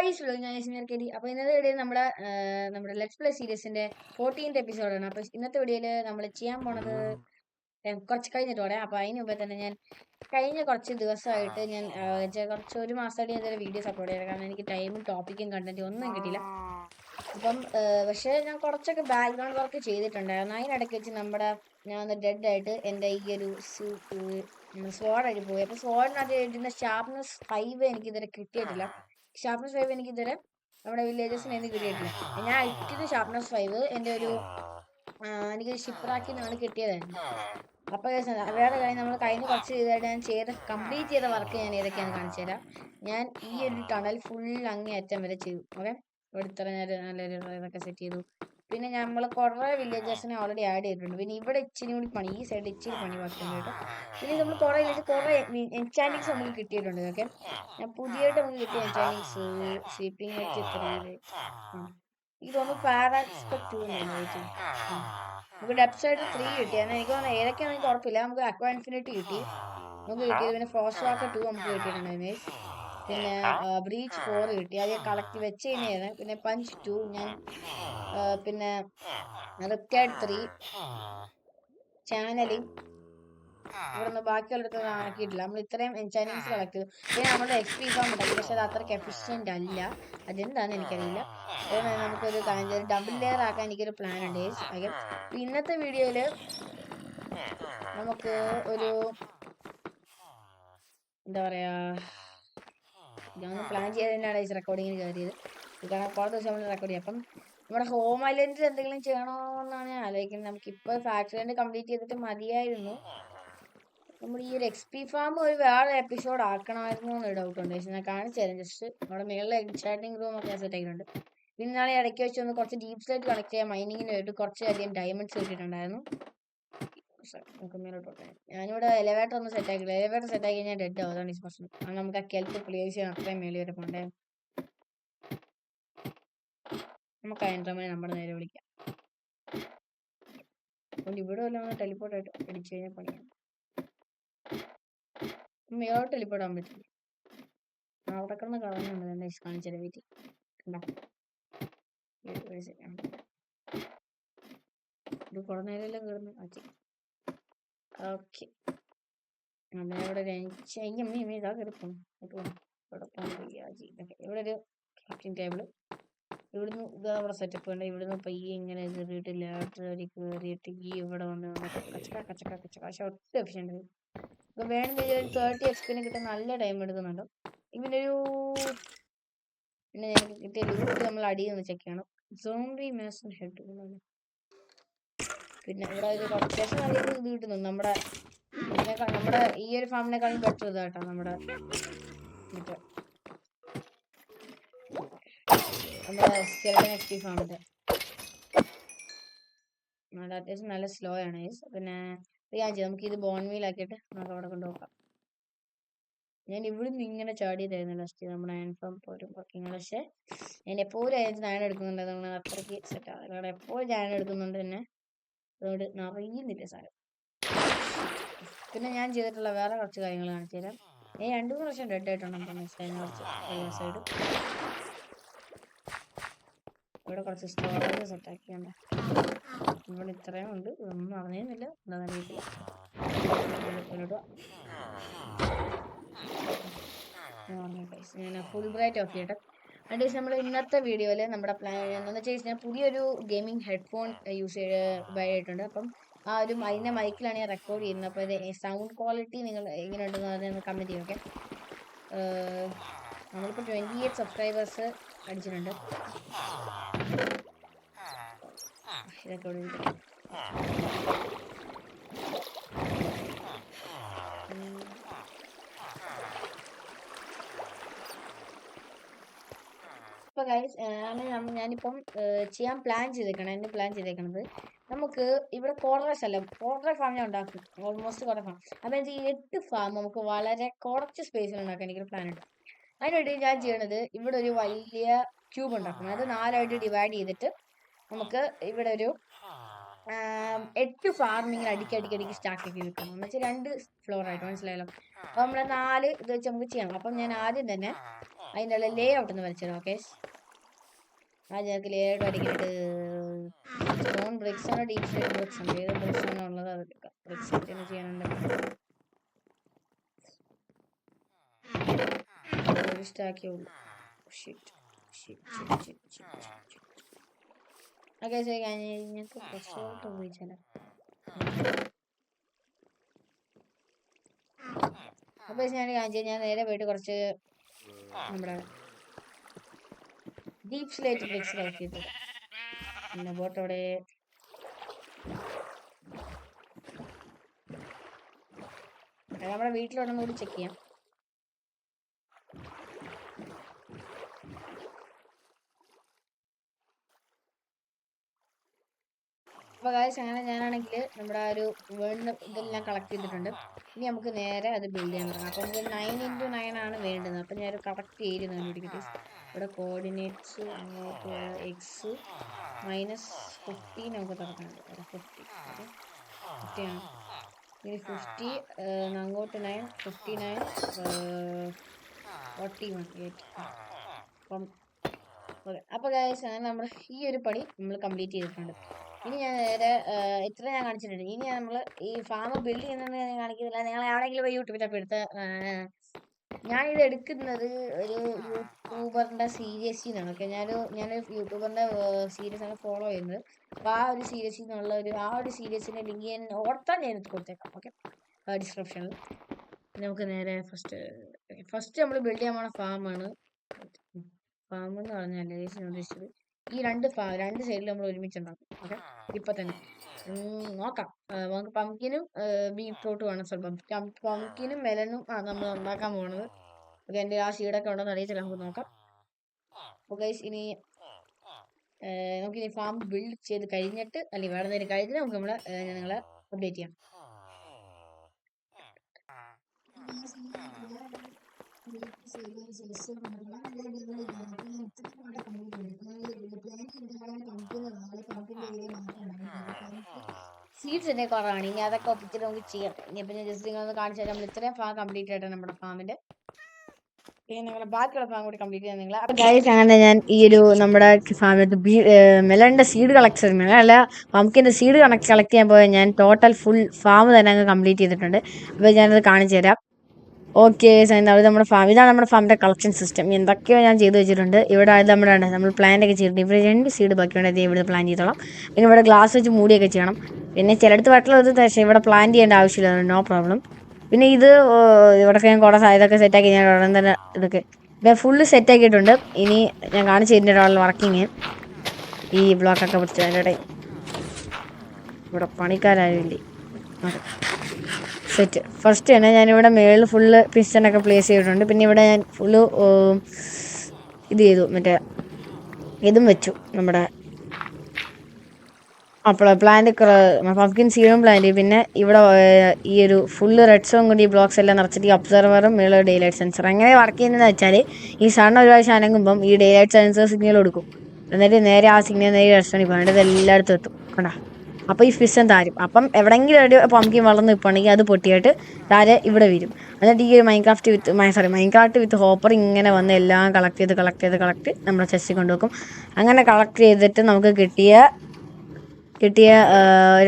ഞാൻ കെടി. അപ്പോൾ ഇന്നത്തെ വീഡിയോയിൽ നമ്മുടെ ലെറ്റ്സ് പ്ലേ സീരീസിന്റെ 14th എപ്പിസോഡാണ്. അപ്പോൾ ഇന്നത്തെ വീഡിയോയിൽ നമ്മൾ ചെയ്യാൻ പോണത് കുറച്ച് കഴിഞ്ഞിട്ട് പറയാം. അപ്പോൾ അതിന് മുമ്പേ തന്നെ ഞാൻ കഴിഞ്ഞ കുറച്ച് ദിവസമായിട്ട് ഞാൻ കുറച്ച് ഒരു മാസമായിട്ട് ഞാൻ ഇതുവരെ വീഡിയോസ് അപ്ലോഡ് ചെയ്തത്. കാരണം എനിക്ക് ടൈമും ടോപ്പിക്കും കണ്ടന്റും ഒന്നും കിട്ടിയില്ല. അപ്പം പക്ഷേ ഞാൻ കുറച്ചൊക്കെ ബാക്ക്ഗ്രൗണ്ട് വർക്ക് ചെയ്തിട്ടുണ്ടായിരുന്നു. അതിനിടയ്ക്ക് വെച്ച് ഞാൻ ഡെഡ് ആയിട്ട് എൻ്റെ ഈ ഒരു സ്വാഡ് അടി പോയി. അപ്പോൾ സ്വാഡിനകത്ത് എഴുതുന്ന ഷാർപ്നെസ് 5 എനിക്ക് ഇതുവരെ കിട്ടിയിട്ടില്ല. ഷാർപ്നെസ് 5 എനിക്ക് ഇതുവരെ നമ്മുടെ വില്ലേജസിന് ഒന്നും കിട്ടിയിട്ടില്ല. ഞാൻ ഇട്ടിട്ട് ഷാർപ്നെസ് 5 എൻ്റെ എനിക്ക് ഷിപ്രാക്കിൽ നിന്നാണ് കിട്ടിയതായിരുന്നു. അപ്പോൾ വേറെ കാര്യം, നമ്മൾ കഴിഞ്ഞ കുറച്ച് ഇതായിട്ട് ഞാൻ കംപ്ലീറ്റ് ചെയ്ത വർക്ക് ഞാൻ ഏതൊക്കെയാണെന്ന് കാണിച്ചു തരാം. ഞാൻ ഈ ഒരു ടണൽ ഫുൾ അങ്ങേയറ്റം വരെ ചെയ്തു. ഓക്കെ, ഇവിടെ ഇത്ര നേരം നല്ലൊരു ഇതൊക്കെ സെറ്റ് ചെയ്തു. പിന്നെ നമ്മൾ കുറേ വില്ലേജേഴ്സിനെ ഓൾറെഡി ആഡ് ചെയ്തിട്ടുണ്ട്. പിന്നെ ഇവിടെ ഇച്ചിരി കൂടി പണി, ഈ സൈഡിൽ ഇച്ചിരി പണി ബാക്കിയുണ്ട് കേട്ടോ. പിന്നെ നമ്മൾ കുറേ എൻചാൻറ്റിങ്സ് നമുക്ക് കിട്ടിയിട്ടുണ്ട്. ഓക്കെ, ഞാൻ പുതിയതായിട്ട് നമുക്ക് കിട്ടിയ എൻചാൻറ്റിങ്സ് സ്ലീപ്പിംഗ് വെച്ച് ഇതൊന്ന് പാരാസ്പെക്ട് 2 നമുക്ക് ഡെപ്ത് സൈഡ് 3 കിട്ടിയാണ്. എനിക്ക് തോന്നുന്നത് ഏതൊക്കെയാണെന്ന് എനിക്ക് ഉറപ്പില്ല. നമുക്ക് അക്വാ ഇൻഫിനിറ്റി നമുക്ക് കിട്ടിയത്. പിന്നെ ഫ്രോസ്റ്റ് വാക്കർ 2 നമുക്ക് കിട്ടിയിട്ടുണ്ട്. പിന്നെ ബ്രീച്ച് 4 കിട്ടി, അത് കളക്ട് വെച്ച് കഴിഞ്ഞാൽ. പിന്നെ പഞ്ച് 2 പിന്നെ റിപ്റ്റൈഡ് 3 ചാനലിംഗ് ഇവിടെ നിന്ന് ബാക്കിയുള്ളടത്ത് ആക്കിയിട്ടില്ല. നമ്മൾ ഇത്രയും എൻചാൻറ്റിങ്സ് കളക്ട് ചെയ്തു. പിന്നെ നമ്മുടെ XP ഫാം ഉണ്ടാക്കി, പക്ഷെ അത് അത്രയ്ക്ക് എഫിഷ്യൻ്റ് അല്ല. അതെന്താണെന്ന് എനിക്കറിയില്ല. അതുകൊണ്ട് നമുക്കൊരു ഡബിൾ ലെയർ ആക്കാൻ എനിക്കൊരു പ്ലാൻ ഉണ്ട്. ഓക്കെ, ഇന്നത്തെ വീഡിയോയിൽ നമുക്ക് ഒരു എന്താ പറയുക, ഞാൻ പ്ലാൻ ചെയ്ത് തന്നെയാണ് ഈ റെക്കോർഡിങ്ങിന് കയറിയത്. കാരണം കുറേ ദിവസം നമ്മൾ റെക്കോർഡ് ചെയ്യാം. അപ്പം നമ്മുടെ ഹോം ഐലൻഡിൽ എന്തെങ്കിലും ചെയ്യണമെന്നാണ് ഞാൻ ആലോചിക്കുന്നത്. നമുക്കിപ്പോൾ ഫാക്ടറി ലാൻഡ് കംപ്ലീറ്റ് ചെയ്തിട്ട് മതിയായിരുന്നു. നമ്മൾ ഈ ഒരു XP ഫാം ഒരു വേറെ എപ്പിസോഡ് ആക്കണമായിരുന്നു എന്നൊരു ഡൗട്ട് ഉണ്ട്. പക്ഷെ ഞാൻ കാണിച്ചു തരാം. ജസ്റ്റ് നമ്മുടെ മേളിലെ ചാറ്റിംഗ് റൂം ഒക്കെ സെറ്റ് ആക്കിയിട്ടുണ്ട്. പിന്നെ നാളെ ഇടയ്ക്ക് വെച്ച് ഒന്ന് കുറച്ച് ഡീപ് സ്ലൈറ്റ് കണക്ട് ചെയ്യാൻ മൈനിങ്ങിന് വേണ്ടി കുറച്ചധികം ഡയമണ്ട്സ് കിട്ടിയിട്ടുണ്ടായിരുന്നു. നമുക്ക് മേലോട്ട് ഞാനിവിടെ എലിവേറ്റർ ഒന്ന് സെറ്റ് ആക്കില്ല. എലിവേറ്റർ സെറ്റ് ആക്കി കഴിഞ്ഞാൽ ഡെഡ് ആവും. അതാണ് ഈ പ്രശ്നം. നമുക്ക് ആ കെൽത്ത് പ്ലേസ് ചെയ്യാൻ അത്രയും മേളിൽ വരെ പോകണ്ടേ. നമുക്ക് അതിൻ്റെ നമ്മുടെ നേരെ വിളിക്കാം. അതുകൊണ്ട് ഇവിടെ വല്ല ഒന്ന് ടെലിപ്പോർട്ട് ആയിട്ട് അടിച്ചു കഴിഞ്ഞാൽ പണിയാണ്. മേലോട്ട് ടെലിപ്പോർട്ട് ആകാൻ പറ്റില്ല. അവിടെ കിടന്ന് കളഞ്ഞുണ്ട്. എന്താ കാണിച്ചാൽ വീട്ടിൽ കണ്ടോ. ഇത് കുറെ നേരമല്ലേ കയറുന്നു. ഓക്കെ, ഇവിടെ ഇതാ കയറിപ്പോണം. ഇവിടെ ഒരു ക്രാഫ്റ്റിംഗ് ടേബിള്, ഇവിടുന്ന് ഇത് അവിടെ സെറ്റപ്പ് ഉണ്ട്. ഇവിടുന്ന് പയ്യെ ഇങ്ങനെ കയറിയിട്ട് കയറിയിട്ട് ഈ ഇവിടെ വന്ന് കച്ചക്ക പക്ഷെ ഒട്ടും എഫിഷ്യൻ്റ്. ഇപ്പം വേണമെങ്കിൽ ഒരു 30 XP കിട്ടാൻ നല്ല ടൈം എടുക്കുന്നുണ്ട്. ഇവനൊരു പിന്നെ ഞങ്ങൾക്ക് കിട്ടിയ ലൂട്ട് നമ്മൾ അടിയിൽ നിന്ന് ചെക്ക് ചെയ്യണം. Zombie mason head. പിന്നെ ഇവിടെ ഒരു അത്യാവശ്യം നല്ല ഇത് കിട്ടുന്നു. നമ്മുടെ ഈ ഒരു ഫാമിനെക്കാളും ബെറ്റർ ഇതാട്ടോ നമ്മുടെ സ്കെൽറ്റൻ XP ഫാമിന്റെ. അത്യാവശ്യം നല്ല സ്ലോ ആണ്. പിന്നെ നമുക്ക് ഇത് ബോൺമീലാക്കിയിട്ട് നമുക്ക് അവിടെ കൊണ്ടുപോകാം. ഞാൻ ഇവിടുന്ന് ഇങ്ങനെ ചാടിയതായിരുന്നു ലാസ്റ്റ് നമ്മുടെ അയൺ ഫാം പോരും വർക്കിങ്. പക്ഷെ ഞാൻ എപ്പോഴും അതിന് ഞാൻ എടുക്കുന്നുണ്ട്. നമ്മൾ അത്രയ്ക്ക് സെറ്റ് ആവില്ല. കാരണം എപ്പോഴും ഞാൻ എടുക്കുന്നുണ്ട് തന്നെ, അതുകൊണ്ട് അറിയുന്നില്ല സാധനം. പിന്നെ ഞാൻ ചെയ്തിട്ടുള്ള വേറെ കുറച്ച് കാര്യങ്ങൾ കാണിച്ചു തരാം. ഞാൻ 2-3 വർഷം ഡെഡ് ആയിട്ടുണ്ടെന്ന് കുറച്ച് സൈഡ്. ഇവിടെ കുറച്ച് സ്റ്റോറേജ് സെറ്റ് ആക്കിയുണ്ട്. ഇവിടെ ഇത്രയും ഉണ്ട്. ഇതൊന്നും അറിഞ്ഞിരുന്നില്ല. എന്താണെന്ന് അറിയത്തില്ല. ഞാൻ ഫുൾ ബ്രൈറ്റ് ഓഫ് ചെയ്യട്ടെ. അതിന് നമ്മൾ ഇന്നത്തെ വീഡിയോയിൽ നമ്മുടെ പ്ലാൻ എന്താണെന്ന് വെച്ച് കഴിഞ്ഞാൽ പുതിയൊരു ഗെയിമിംഗ് ഹെഡ്ഫോൺ യൂസ് ചെയ്തിട്ടുണ്ട്. അപ്പം അതിൻ്റെ മൈക്കിലാണ് ഞാൻ റെക്കോർഡ് ചെയ്യുന്നത്. അപ്പോൾ ഇത് സൗണ്ട് ക്വാളിറ്റി നിങ്ങൾ എങ്ങനെ ഉണ്ടെന്ന് പറഞ്ഞാൽ കമൻറ്റ് ചെയ്യും. ഓക്കെ, നമ്മളിപ്പോൾ 28 സബ്സ്ക്രൈബേഴ്സ് അടിച്ചിട്ടുണ്ട്. ഇതൊക്കെ ഇവിടെ ഇപ്പൊ ഞാനിപ്പം ചെയ്യാൻ പ്ലാൻ ചെയ്തേക്കണത് നമുക്ക് ഇവിടെ കോർണർ സ്ഥലം ഫാം ഞാൻ ഉണ്ടാക്കും. ഓൾമോസ്റ്റ് കുറേ ഫാം. അപ്പം ഈ 8 ഫാം നമുക്ക് വളരെ കുറച്ച് സ്പേസിൽ ഉണ്ടാക്കാൻ എനിക്കൊരു പ്ലാൻ ഉണ്ട്. അതിനുവേണ്ടി ഞാൻ ചെയ്യണത് ഇവിടെ ഒരു വലിയ ക്യൂബ് ഉണ്ടാക്കണം. അത് 4 ആയിട്ട് ഡിവൈഡ് ചെയ്തിട്ട് നമുക്ക് ഇവിടെ ഒരു 8 ഫാർമിങ്ങിൽ അടിക്കടിക്കടിക്ക് സ്റ്റാക്ക് ആക്കി വെക്കണം എന്ന് വെച്ചാൽ 2 ഫ്ലോർ ആയിട്ട്, മനസ്സിലായല്ലോ. അപ്പോൾ നമ്മളെ 4 ഇത് വെച്ച് നമുക്ക് ചെയ്യണം. അപ്പം ഞാൻ ആദ്യം തന്നെ അതിൻ്റെ ഉള്ള ലേ ഔട്ട് ഒന്ന് വരച്ചിടാം. ഓക്കെ, ആദ്യം ഞങ്ങൾക്ക് ലേ ഔട്ട് അടിക്കിട്ട് സ്റ്റോൺ ബ്രിക്സ് ആണ്, ഡീപ് സ്റ്റേറ്റ് ബ്രിക്സ് ഉണ്ട്. ഏത് ബ്രിക്സ് ആണ് ഉള്ളത് അത് എടുക്കാം. ബ്രിക്സ് തന്നെ ചെയ്യാനുണ്ട്. ഒരു സ്റ്റാക്കേ ഉള്ളൂ. ഓക്കെ, ശരി, ഞങ്ങൾക്ക് കുറച്ചോട്ട് ഉപയോഗിച്ചാലോ. അപ്പോൾ ഞാൻ കാണിച്ചു, ഞാൻ നേരെ പോയിട്ട് കുറച്ച് നമ്മുടെ ഡീപ് സ്ലേറ്റ് ബ്രിക്സ് കളക്ട് ചെയ്തു. പിന്നെ ബോട്ടോടെ നമ്മുടെ വീട്ടിലുണ്ടെന്ന് കൂടി ചെക്ക് ചെയ്യാം. അപ്പോൾ ഗായ്സ്, അങ്ങനെ ഞാനാണെങ്കിൽ നമ്മുടെ ഒരു വേൾഡ് ഇതെല്ലാം കളക്ട് ചെയ്തിട്ടുണ്ട്. ഇനി നമുക്ക് നേരെ അത് ബിൽഡ് ചെയ്യാൻ തുടങ്ങാം. അപ്പോൾ നമുക്ക് 9x9 ആണ് വേണ്ടുന്നത്. അപ്പോൾ ഞാനൊരു കറക്റ്റ് ഏരിയ കണ്ടുപിടിക്കട്ടെ. ഇവിടെ കോർഡിനേറ്റ്സ് അങ്ങോട്ട് എക്സ് -15 നമുക്ക് തുറക്കാനുണ്ട്. 50 ആണ്. ഇനി 50 അങ്ങോട്ട് 9 59 41 8. അപ്പം ഓക്കെ, അപ്പോൾ ഗായ്സ്, അങ്ങനെ നമ്മൾ ഈ ഒരു പണി നമ്മൾ കംപ്ലീറ്റ് ചെയ്തിട്ടുണ്ട്. ഇനി ഞാൻ നേരെ ഇത്ര ഞാൻ കാണിച്ചിട്ടുണ്ട്. ഇനി നമ്മൾ ഈ ഫാം ബിൽഡ് ചെയ്യുന്നത് ഞാൻ കാണിക്കുന്നില്ല. നിങ്ങൾ എവിടെയെങ്കിലും പോയി യൂട്യൂബിലൊക്കെ എടുത്ത് ഞാനിത് എടുക്കുന്നത് ഒരു യൂട്യൂബറിൻ്റെ സീരീസിൽ നിന്നാണ്. ഓക്കെ, ഞാനൊരു യൂട്യൂബറിൻ്റെ സീരീസ് ആണ് ഫോളോ ചെയ്യുന്നത്. അപ്പോൾ ആ ഒരു സീരീസിൽ നിന്നുള്ള ആ ഒരു സീരീസിൻ്റെ ലിങ്ക് ഞാൻ ഓർത്താൻ ഞാൻ എടുത്ത് കൊടുത്തേക്കാം. ഓക്കെ, ഡിസ്ക്രിപ്ഷനിൽ. നമുക്ക് നേരെ ഫസ്റ്റ് നമ്മൾ ബിൽഡ് ചെയ്യാൻ പോണ ഫാമാണ്. ഫാം എന്ന് പറഞ്ഞാൽ ഉദ്ദേശിച്ചത് ഈ രണ്ട് സൈഡിൽ നമ്മൾ ഒരുമിച്ചുണ്ടാക്കും. ഓക്കെ, ഇപ്പൊ തന്നെ നോക്കാം. നമുക്ക് പംകിനും ബീട്രൂട്ടും ആണ്. പംകിനും മെലനും നമ്മൾ ഉണ്ടാക്കാൻ പോകുന്നത്. ഓക്കെ, എൻ്റെ ആ ഷീഡൊക്കെ ഉണ്ടോന്ന് അറിയിച്ചില്ല, നമുക്ക് നോക്കാം. ഓക്കെ, ഇനി നമുക്കിനി ഫാം ബിൽഡ് ചെയ്ത് കഴിഞ്ഞിട്ട്, അല്ലെങ്കിൽ വേറെ നേരം കഴിഞ്ഞിട്ട് നമുക്ക് നിങ്ങളെ അപ്ഡേറ്റ് ചെയ്യാം. സീഡ്സ് തന്നെ കുറവാണ്. ഇനി അതൊക്കെ ഒപ്പിച്ചിട്ട് നമുക്ക് ചെയ്യാം. ഇനിയിപ്പോൾ ഞാൻ ജസ്റ്റ് നിങ്ങളൊന്ന് കാണിച്ചു തരാം. നമ്മൾ ഇത്രയും ഫാം കംപ്ലീറ്റ് ആയിട്ട് നമ്മുടെ ഫാമിന്റെ. പിന്നെ നിങ്ങളുടെ ബാക്കിയുള്ള ഫാം കൂടി കംപ്ലീറ്റ് ചെയ്യാൻ നിങ്ങൾ. ഗൈസ്, അങ്ങനെ ഞാൻ ഈ ഒരു നമ്മുടെ ഫാമിൽ മെലന്റെ സീഡ് കളക്ഷൻ അല്ല പംകിന്റെ സീഡ് കളക്ട് ചെയ്യാൻ പോയാൽ ഞാൻ ടോട്ടൽ ഫുൾ ഫാം തന്നെ അങ്ങ് കംപ്ലീറ്റ് ചെയ്തിട്ടുണ്ട്. അപ്പോൾ ഞാനത് കാണിച്ചു തരാം. ഓക്കെ, അത് നമ്മുടെ ഫാം. ഇതാണ് നമ്മുടെ ഫാമിൻ്റെ കളക്ഷൻ സിസ്റ്റം. എന്തൊക്കെയോ ഞാൻ ചെയ്ത് വെച്ചിട്ടുണ്ട്. ഇവിടെ നമ്മൾ പ്ലാന്റ് ഒക്കെ ചെയ്തിട്ടുണ്ട്. ഇവിടെ 2 സീഡ് ബാക്കിയുണ്ട്. ഇവിടെ പ്ലാൻ ചെയ്തോളാം. പിന്നെ ഇവിടെ ഗ്ലാസ് വെച്ച് മൂടിയൊക്കെ ചെയ്യണം. പിന്നെ ചിലടത്ത് വെട്ടമുള്ളത് പക്ഷേ ഇവിടെ പ്ലാൻ ചെയ്യേണ്ട ആവശ്യമില്ല, നോ പ്രോബ്ലം. പിന്നെ ഇത് ഇവിടെയൊക്കെ ഞാൻ കുറേ ഇതൊക്കെ സെറ്റാക്കി ഞാൻ ഉടൻ തന്നെ ഇതൊക്കെ ഫുള്ള് സെറ്റാക്കിയിട്ടുണ്ട്. ഇനി ഞാൻ കാണിച്ചു തരുന്ന വർക്കിങ് ഈ ബ്ലോക്കൊക്കെ പിടിച്ചത്. അതിൻ്റെ ഇടയിൽ ഇവിടെ പണിക്കാരായില്ലേ സെറ്റ്. ഫസ്റ്റ് തന്നെ ഞാനിവിടെ മേളിൽ ഫുള്ള് പിസ്റ്റനൊക്കെ പ്ലേസ് ചെയ്തിട്ടുണ്ട്. പിന്നെ ഇവിടെ ഞാൻ ഫുള്ള് ഇത് ചെയ്തു, മറ്റേ ഇതും വെച്ചു, നമ്മുടെ പ്ലാന്റ് പംകിൻ സീഡും പ്ലാന്റ്. പിന്നെ ഇവിടെ ഈ ഒരു ഫുള്ള് റെഡ് സോൺ കൊണ്ട് ഈ ബ്ലോക്സ് എല്ലാം നിറച്ചിട്ട് ഈ ഒബ്സർവറും മേളിൽ ഡേ ലൈറ്റ് സെൻസർ. എങ്ങനെ വർക്ക് ചെയ്യുന്നതെന്ന് വെച്ചാൽ ഈ സൺ ഒരു പ്രാവശ്യം അനങ്ങുമ്പം ഈ ഡേ ലൈറ്റ് സെൻസർ സിഗ്നൽ കൊടുക്കും. എന്നിട്ട് നേരെ ആ സിഗ്നൽ നേരെ റെഡ് സോണിൽ പോകേണ്ടത് ഇത് എല്ലായിടത്തും എത്തും. കണ്ടാ, അപ്പോൾ ഈ ഫിഷൻ താരും. അപ്പം എവിടെയെങ്കിലും ഒരു പംകിൻ വളർന്ന് നിൽപ്പുണ്ടെങ്കിൽ അത് പൊട്ടിയിട്ട് താരെ ഇവിടെ വരും. എന്നിട്ട് ഈ മൈൻക്രാഫ്റ്റ് വിത്ത് ഹോപ്പർ ഇങ്ങനെ വന്ന് എല്ലാം കളക്ട് ചെയ്ത് നമ്മുടെ ചെസ്സിൽ കൊണ്ടുവെക്കും. അങ്ങനെ കളക്ട് ചെയ്തിട്ട് നമുക്ക് കിട്ടിയ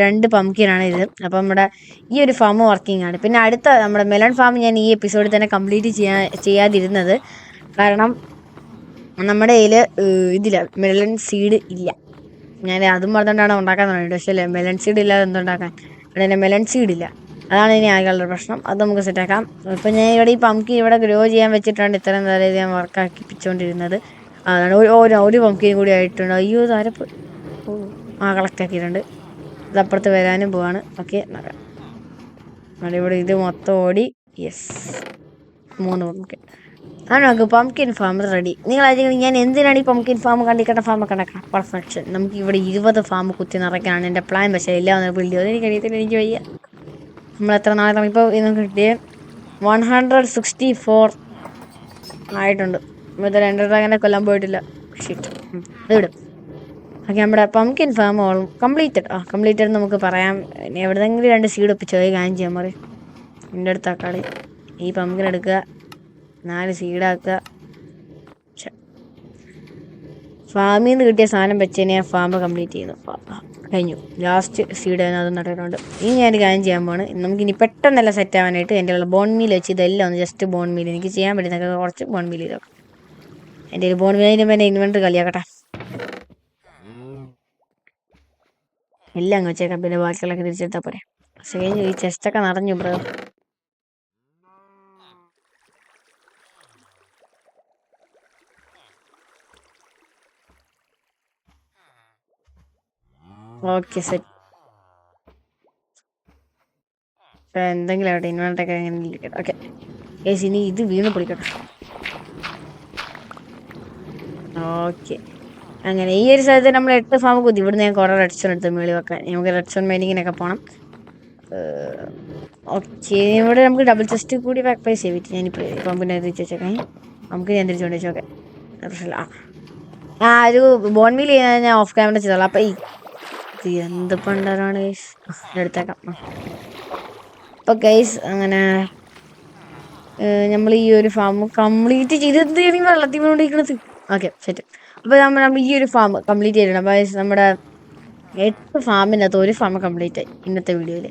2 പംകിനാണ് ഇത്. അപ്പം നമ്മുടെ ഈ ഒരു ഫാം വർക്കിംഗ് ആണ്. പിന്നെ അടുത്ത നമ്മുടെ മെലൺ ഫാം ഞാൻ ഈ എപ്പിസോഡിൽ തന്നെ കംപ്ലീറ്റ് ചെയ്യാതിരുന്നത് കാരണം നമ്മുടെ കയ്യിൽ ഇതില്ല, മെലൺ സീഡ് ഇല്ല. ഞാൻ അതും പറഞ്ഞുകൊണ്ടാണ് ഉണ്ടാക്കാൻ തുടങ്ങിയത്. പക്ഷേ മെലൺ സീഡ് ഇല്ലാതെ എന്തുണ്ടാക്കാൻ? ഇവിടെ തന്നെ മെലൺ സീഡ് ഇല്ല. അതാണ് ഇനി ആകെയുള്ള പ്രശ്നം. അത് നമുക്ക് സെറ്റാക്കാം. ഇപ്പം ഞാൻ ഇവിടെ ഈ പംകിൻ ഇവിടെ ഗ്രോ ചെയ്യാൻ വെച്ചിട്ടാണ് ഇത്രയും നേരം ഞാൻ വർക്കാക്കിപ്പിച്ചുകൊണ്ടിരുന്നത്. അതാണ് ഒരു പംകിൻ കൂടി ആയിട്ടുണ്ട്. അയ്യോ, താരപ്പ് കളക്ട് ആക്കിയിട്ടുണ്ട്. ഇതപ്പുറത്ത് വരാനും പോവാണ്. ഓക്കെ, ഇവിടെ ഇത് മൊത്തം ഓടി. Yes, 3 pumpkin. ആണ് നമുക്ക് പംകിൻ ഫാം റെഡി. നിങ്ങളായിരിക്കും ഞാൻ എന്തിനാണ് ഈ പംകിൻ ഫാം കണ്ടിക്കട്ട ഫാമൊക്കെ ഉണ്ടാക്കണം? പെർഫെക്ഷൻ. നമുക്ക് ഇവിടെ 20 ഫാം കുത്തി നിറയ്ക്കാനാണ് എൻ്റെ പ്ലാൻ. പക്ഷേ എല്ലാം ഒന്ന് ബിൽഡ് ചെയ്തു. എനിക്ക് വയ്യ. നമ്മൾ എത്ര നാളെ ഇപ്പോൾ നമുക്ക് കിട്ടിയ 164 ആയിട്ടുണ്ട്. ഇപ്പോഴത്തെ 2 അങ്ങനെ കൊല്ലാൻ പോയിട്ടില്ല. ഷിറ്റ്, ഇത് വിടും. ഓക്കെ, നമ്മുടെ പംകിൻ ഫാം കംപ്ലീറ്റഡ് നമുക്ക് പറയാം. ഇനി എവിടെന്നെങ്കിലും 2 സീഡ് ഒപ്പിച്ചോ കാര്യം ചെയ്യാൻ പറയും. എൻ്റെ അടുത്ത് കളി. ഈ പംകിൻ എടുക്കുക, 4 സീഡാക്കുക. ഫാമിൽ നിന്ന് കിട്ടിയ സാധനം വെച്ചതിന് ഞാൻ ഫാം കംപ്ലീറ്റ് ചെയ്തു. കഴിഞ്ഞു. ലാസ്റ്റ് സീഡ് അത് നട്ടിട്ടുണ്ട്. ഇനി ഞാൻ കാര്യം ചെയ്യാൻ പോണ്. നമുക്കിനി പെട്ടെന്നല്ല സെറ്റ് ആവാനായിട്ട് എൻ്റെ ഉള്ള ബോൺ മീൽ വെച്ച് ഇതെല്ലാം ഒന്ന് ജസ്റ്റ് ബോൺ മീൽ എനിക്ക് ചെയ്യാൻ പറ്റുന്നതൊക്കെ കുറച്ച് ബോൺ മീൽ ചെയ്തോ. എൻ്റെ ഒരു ബോൺ മീലിന് എൻ്റെ ഇൻവെൻറ്ററി കളിയാക്കട്ടെ. എല്ലാം അങ്ങ് വെച്ചേക്കാം, പിന്നെ ബാക്കിയുള്ളൊക്കെ തിരിച്ചെടുത്താൽ പോരെ. കഴിഞ്ഞു. ഈ ചെസ്റ്റൊക്കെ നിറഞ്ഞു ബ്രോ. Okay set. എന്തെങ്കിലും ആവട്ടെ, ഇൻവെർട്ടറൊക്കെ എങ്ങനെ ഇരിക്കട്ടെ. ഓക്കെ ഏസ്, ഇനി ഇത് വീണ് പൊളിക്കട്ടെ. ഓക്കെ, അങ്ങനെ ഈ ഒരു സ്ഥലത്ത് നമ്മൾ 8 ഫാം കുത്തി. ഇവിടുന്ന് ഞാൻ കുറേ റെഡ് സ്റ്റോൺ എടുത്ത് മേളി വെക്കാൻ. നമുക്ക് റെഡ് സ്റ്റോൺ മൈനിങ്ങിനൊക്കെ പോകണം. ഓക്കെ, ഇവിടെ നമുക്ക് ഡബിൾ ചെസ്റ്റ് കൂടി ബാക്ക് പൈസ ചെയ്തിട്ട് ഞാനിപ്പോൾ ഇപ്പം പിന്നെ തിരിച്ച് വെച്ചേക്കാം. നമുക്ക് ഞാൻ തിരിച്ചുകൊണ്ട് വെച്ചോക്കെ പ്രശ്നമില്ല. ഒരു ബോൺ മീൽ ചെയ്യാൻ ഞാൻ ഓഫ് ക്യാമറ ചെയ്തോളാം. അപ്പം ഈ എന്ത് പണ്ടാണ് എടുത്തേക്കാം. അപ്പോൾ ഗൈസ് അങ്ങനെ നമ്മൾ ഈ ഒരു ഫാം കംപ്ലീറ്റ് ചെയ്ത് വെള്ളത്തിൽ കൊണ്ടിരിക്കണത്. Okay set. അപ്പോൾ നമ്മൾ ഈ ഒരു ഫാം കംപ്ലീറ്റ് ചെയ്തിട്ടുണ്ട്. അപ്പോൾ നമ്മുടെ 8 ഫാമിനകത്ത് ഒരു ഫാം കംപ്ലീറ്റ് ആയി ഇന്നത്തെ വീഡിയോയിൽ.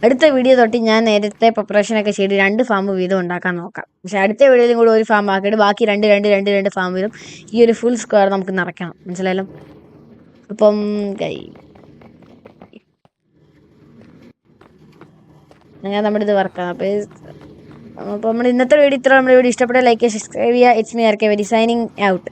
അടുത്ത വീഡിയോ തൊട്ട് ഞാൻ നേരത്തെ പ്രിപ്പറേഷനൊക്കെ ചെയ്ത് 2 ഫാം വീതം ഉണ്ടാക്കാൻ നോക്കാം. പക്ഷേ അടുത്ത വീഡിയോയിലും കൂടെ ഒരു ഫാം ആക്കിയിട്ട് ബാക്കി 2 ഫാം വീതം ഈ ഒരു ഫുൾ സ്ക്വയർ നമുക്ക് നിറയ്ക്കണം. മനസ്സിലായല്ലോ? അപ്പം അങ്ങനെ നമ്മുടെ ഇത് വർക്കാണ്. അപ്പോൾ നമ്മൾ ഇന്നത്തെ വീഡിയോ ഇത്ര. നമ്മുടെ വീഡിയോ ഇഷ്ടപ്പെട്ട ലൈക്ക്, സബ്സ്ക്രൈബ് ചെയ്യുക. It's me R K very signing out.